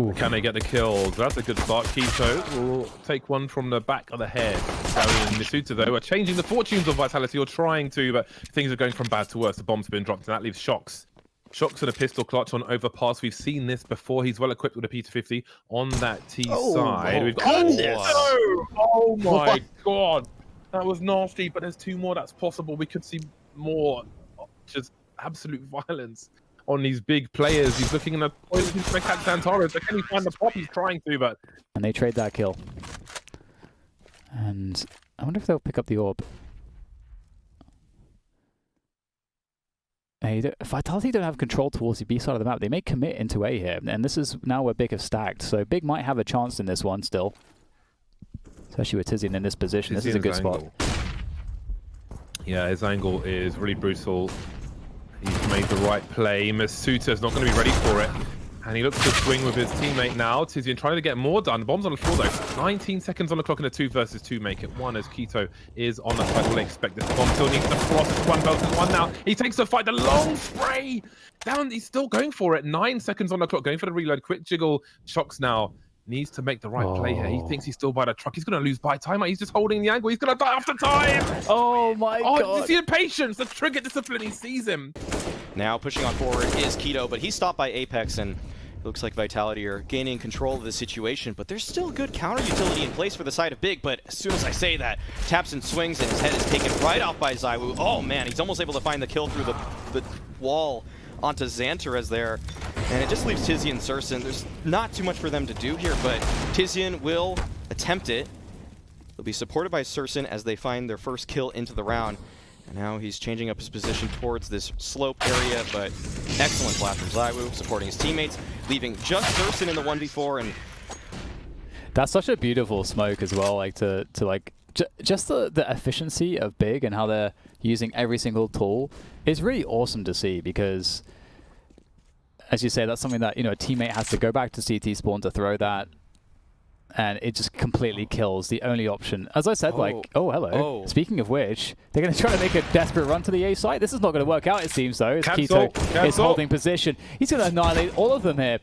Ooh. Can they get the kills? That's a good start. Keto will take one from the back of the head. Zowie and Misuta, though, are changing the fortunes of Vitality, or trying to, but things are going from bad to worse. The bomb's been dropped, and that leaves Shox. Shox and a pistol clutch on overpass. We've seen this before. He's well equipped with a P250 on that T side. We've got, oh my god. That was nasty, but there's two more that's possible. We could see more just absolute violence on these big players. He's looking in the point of his catch Santaro. So can he find the pop? He's trying to, but... And they trade that kill. And I wonder if they'll pick up the orb. Vitality don't have control towards the B side of the map. They may commit into A here. And this is now where Big have stacked. So Big might have a chance in this one still. Especially with Tizian in this position. This is a good spot. Yeah, his angle is really brutal. He's made the right play. Misuta's not going to be ready for it. And he looks to swing with his teammate now. Tizian trying to get more done. Bomb's on the floor though. 19 seconds on the clock in a 2 versus 2 make it 1 as Keto is on the side. We'll expect this. Bomb still needs to frost. It's 1 versus 1 now. He takes the fight. The long spray down. He's still going for it. 9 seconds on the clock. Going for the reload. Quick jiggle. Shox now. Needs to make the right play here. He thinks he's still by the truck. He's going to lose by time. He's just holding the angle. He's going to die after time. Oh my god. You see the patience, the trigger discipline. He sees him. Now pushing on forward is Keto, but he's stopped by Apex, and it looks like Vitality are gaining control of the situation, but there's still good counter utility in place for the side of Big. But as soon as I say that, Tapson swings and his head is taken right off by ZywOo. Oh man, he's almost able to find the kill through the wall onto Xantares there. And it just leaves Tizian and Surson. There's not too much for them to do here, but Tizian will attempt it. He'll be supported by Surson as they find their first kill into the round. And now he's changing up his position towards this slope area, but excellent flash from ZywOo, supporting his teammates, leaving just Surson in the 1v4. And that's such a beautiful smoke as well, like just the efficiency of Big and how they're using every single tool is really awesome to see, because as you say, that's something that, you know, a teammate has to go back to CT spawn to throw that, and it just completely kills the only option. As I said, hello. Speaking of which, they're going to try to make a desperate run to the A site. This is not going to work out, it seems, though. As Keto is holding position. He's going to annihilate all of them here.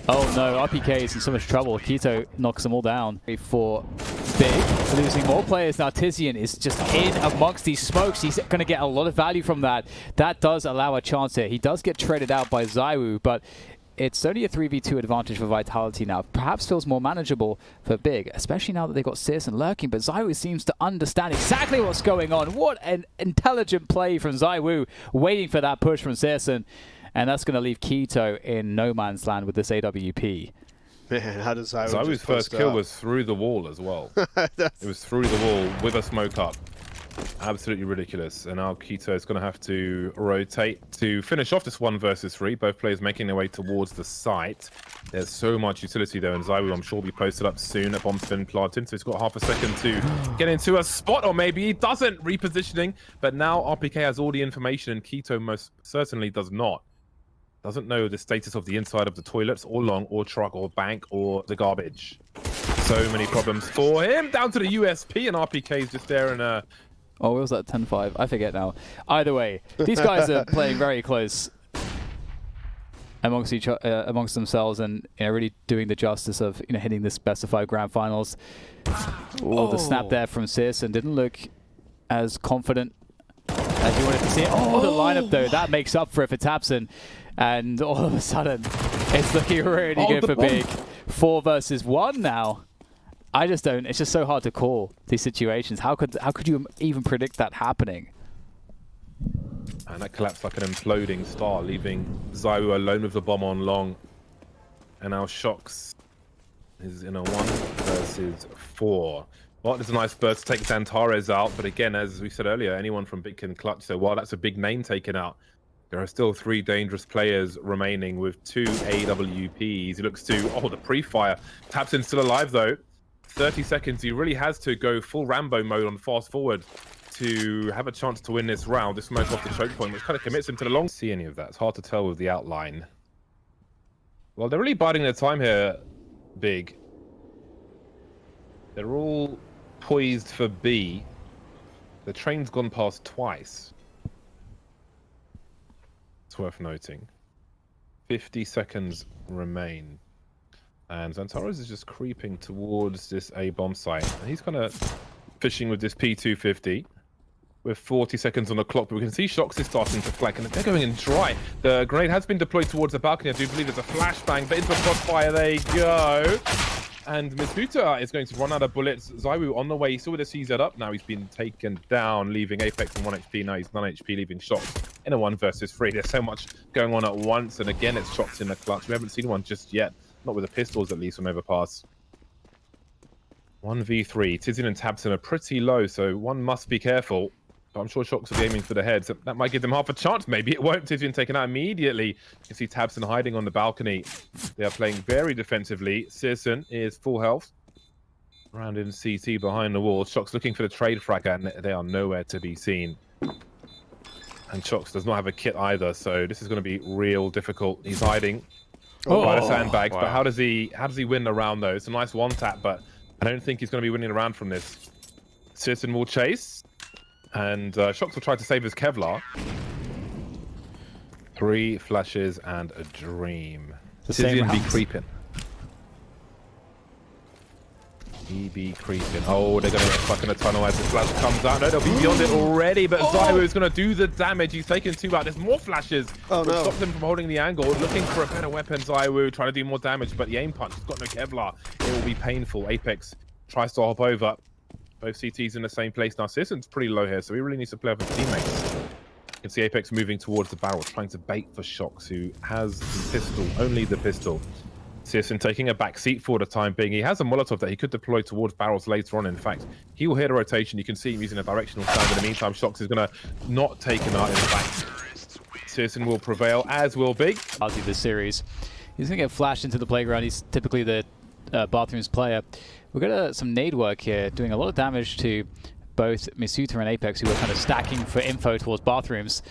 Oh no, RPK is in so much trouble. Keto knocks them all down. For Big, losing more players now. Tizian is just in amongst these smokes. He's going to get a lot of value from that. That does allow a chance here. He does get traded out by ZywOo, but it's only a 3v2 advantage for Vitality now. Perhaps feels more manageable for Big, especially now that they've got CSGO lurking, but ZywOo seems to understand exactly what's going on. What an intelligent play from ZywOo, waiting for that push from CSGO, and that's going to leave Keto in no man's land with this AWP. Man, how does ZywOo's first kill was through the wall as well. It was through the wall with a smoke up. Absolutely ridiculous. And now Keto is going to have to rotate to finish off this 1 versus 3. Both players making their way towards the site. There's so much utility there, and ZywOo, I'm sure, will be posted up soon. A bomb's been planted, so he's got half a second to get into a spot, or maybe he doesn't. Repositioning, but now RPK has all the information, and Keto most certainly does not. Doesn't know the status of the inside of the toilets, or long, or truck, or bank, or the garbage. So many problems for him. Down to the USP, and RPK is just there in a... Oh, what was that? 10-5? I forget now. Either way, these guys are playing very close amongst themselves, and really doing the justice of hitting the specified grand finals. The snap there from Sis, and didn't look as confident as you wanted to see. The lineup though, that makes up for it for Tapson, and all of a sudden it's looking really good for Big. 4 versus 1 now. I just don't. It's just so hard to call these situations. How could you even predict that happening? And that collapsed like an imploding star, leaving ZywOo alone with the bomb on long. And now Shox is in a 1 versus 4. Well, there's a nice burst to take Xantares out, but again, as we said earlier, anyone from Big can clutch. So while that's a big name taken out, there are still 3 dangerous players remaining with 2 AWPs. He looks to the pre-fire. Tapson's still alive though. 30 seconds. He really has to go full Rambo mode on fast forward to have a chance to win this round. This smoke off the choke point, which kind of commits him to the long. See any of that? It's hard to tell with the outline. Well, they're really biding their time here, Big. They're all poised for B. The train's gone past twice. It's worth noting. 50 seconds remain. And Xantaros is just creeping towards this A bomb site. And he's kind of fishing with this P250. With 40 seconds on the clock, but we can see Shox is starting to flank, and they're going in dry. The grenade has been deployed towards the balcony. I do believe there's a flashbang, but into a crossfire they go. And Misuta is going to run out of bullets. Zywoo on the way. He saw the CZ up. Now he's been taken down, leaving Apex on 1 HP. Now he's 9 HP, leaving Shox in a 1 versus 3. There's so much going on at once, and again, it's Shox in the clutch. We haven't seen one just yet. Not with the pistols, at least, on Overpass. 1v3. Tizian and Tabson are pretty low, so one must be careful. But I'm sure Shox will be aiming for the heads. That might give them half a chance. Maybe it won't. Tizian taken out immediately. You can see Tabson hiding on the balcony. They are playing very defensively. Searson is full health. Round in CT behind the wall. Shox looking for the trade fragger, and they are nowhere to be seen. And Shox does not have a kit either, so this is going to be real difficult. He's hiding by the sandbags, but how does he win the round though? It's a nice one tap, but I don't think he's going to be winning a round from this. Searson will chase. And Shox will try to save his Kevlar. 3 flashes and a dream. Tizian be creeping. He be creeping. Oh, they're going to get stuck in a tunnel as the flash comes out. No, they'll be beyond it already, but Zywoo is going to do the damage. He's taken 2 out. There's more flashes. Oh, no. Stops him from holding the angle. Looking for a better weapon, Zywoo, trying to do more damage, but the aim punch, he's got no Kevlar. It will be painful. Apex tries to hop over. Both CTs in the same place. Now, Searson's pretty low here, so he really needs to play with his teammates. You can see Apex moving towards the barrel, trying to bait for Shox, who has the pistol, only the pistol. Searson taking a back seat for the time being. He has a Molotov that he could deploy towards barrels later on. In fact, he will hear the rotation. You can see him using a directional sound. In the meantime, Shox is going to not take an art in fact. Searson will prevail, as will Big. I'll do this series. He's going to get flashed into the playground. He's typically the bathrooms player. We've got some nade work here, doing a lot of damage to both Misuta and Apex, who are kind of stacking for info towards bathrooms.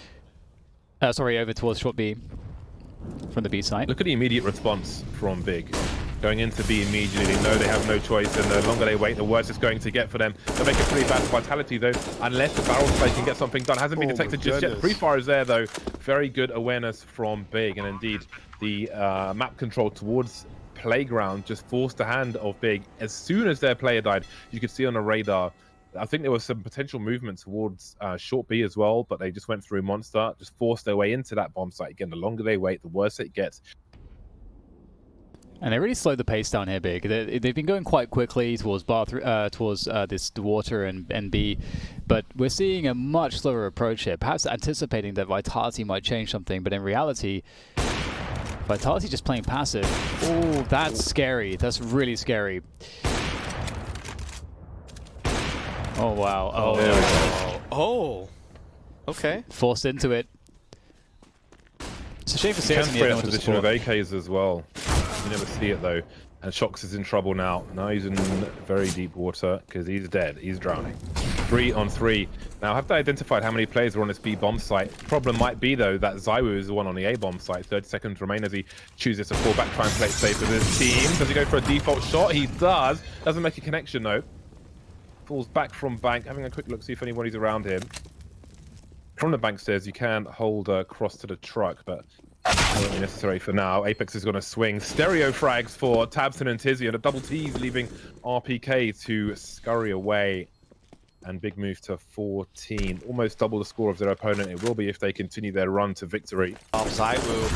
Sorry, over towards short B from the B side. Look at the immediate response from Big. Going into B immediately. They know they have no choice, and the longer they wait, the worse it's going to get for them. They'll make a pretty bad Vitality, though, unless the barrel play can get something done. Hasn't been detected just yet. Pre-fire is there, though. Very good awareness from Big, and indeed, the map control towards playground just forced the hand of Big. As soon as their player died, you could see on the radar, I think there was some potential movement towards short B as well, but they just went through Monster, just forced their way into that bomb site. Again, the longer they wait, the worse it gets. And they really slowed the pace down here, Big. They've been going quite quickly towards this water and B, but we're seeing a much slower approach here, perhaps anticipating that Vitality might change something, but in reality, Vitality just playing passive. Oh, that's scary. That's really scary. Oh, wow. Oh, there we go. Oh. Okay. Forced into it. It's a shame for Searson. He can position of AKs as well. You never see it, though. And Shox is in trouble now. Now he's in very deep water because he's dead. He's drowning. 3 on 3. Now, have they identified how many players are on this B bomb site? Problem might be, though, that Zywoo is the one on the A bomb site. 30 seconds remain as he chooses to fall back, try and play it safe with his team. Does he go for a default shot? He does. Doesn't make a connection, though. Falls back from bank, having a quick look, see if anybody's around him. From the bank stairs, you can hold across to the truck, but that won't be necessary for now. Apex is going to swing. Stereo frags for Tabson and Tizian. A double T's leaving RPK to scurry away. And Big move to 14. Almost double the score of their opponent. It will be if they continue their run to victory. Zywoo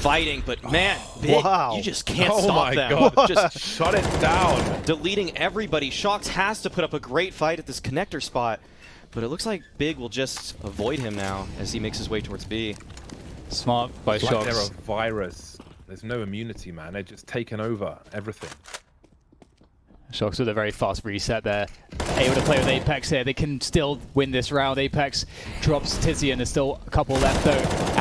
fighting, but man, Big, you just can't stop them. Oh my god, just shut it down. Deleting everybody. Shox has to put up a great fight at this connector spot, but it looks like Big will just avoid him now as he makes his way towards B. Smart by Shox. Like they're a virus. There's no immunity, man. They're just taking over everything. Shox with a very fast reset there. Able to play with Apex here. They can still win this round. Apex drops Tizian. There's still a couple left though.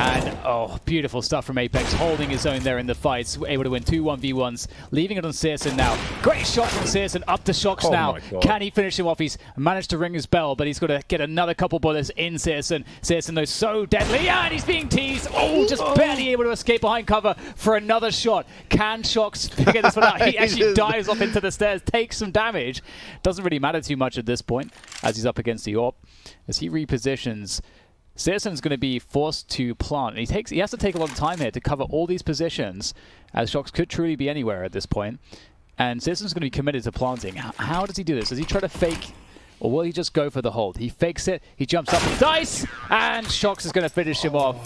And oh, beautiful stuff from Apex, holding his own there in the fights. Able to win 2 1v1s, leaving it on Searson now. Great shot from Searson up to Shox now. Can he finish him off? He's managed to ring his bell, but he's got to get another couple bullets in Searson. Searson though so deadly, and he's being teased. Oh, just barely able to escape behind cover for another shot. Can Shox figure this one out? He actually dives off into the stairs, takes some damage. Doesn't really matter too much at this point as he's up against the AWP. As he repositions, Citizen's going to be forced to plant. And he has to take a lot of time here to cover all these positions, as Shox could truly be anywhere at this point. And Citizen's going to be committed to planting. How does he do this? Does he try to fake, or will he just go for the hold? He fakes it, he jumps up and dice, and Shox is going to finish him off.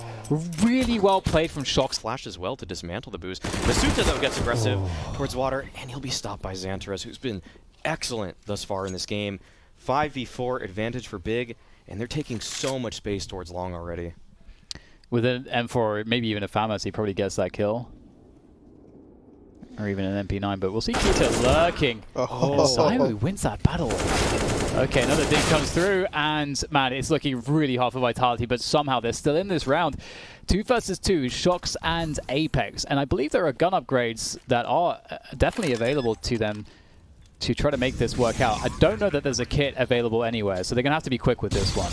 Really well played from Shox. Flash as well to dismantle the boost. Masuta, though, gets aggressive towards water, and he'll be stopped by Xantares, who's been excellent thus far in this game. 5v4 advantage for Big, and they're taking so much space towards long already. With an M4, maybe even a FAMAS, he probably gets that kill. Or even an MP9, but we'll see Kita lurking. Zywoo wins that battle. Okay, another dig comes through, and man, it's looking really hard for Vitality, but somehow they're still in this round. 2 versus 2, Shox and Apex, and I believe there are gun upgrades that are definitely available to them to try to make this work out. I don't know that there's a kit available anywhere, so they're going to have to be quick with this one.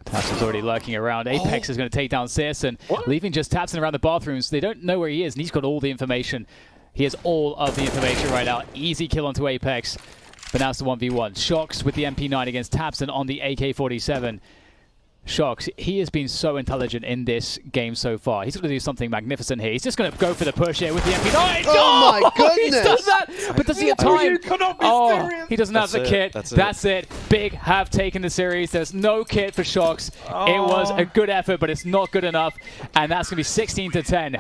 Tapson's already lurking around. Apex is going to take down Searson, leaving just Tapson around the bathrooms. They don't know where he is, and he's got all the information. He has all of the information right now. Easy kill onto Apex, but now it's the 1v1. Shox with the MP9 against Tapson on the AK-47. Shox, he has been so intelligent in this game so far. He's going to do something magnificent here. He's just going to go for the push here with the MP9. Oh my goodness! He's done that, but does he have time? You cannot be serious. He doesn't have the kit. That's it. Big have taken the series. There's no kit for Shox. It was a good effort, but it's not good enough, and that's going to be 16-10.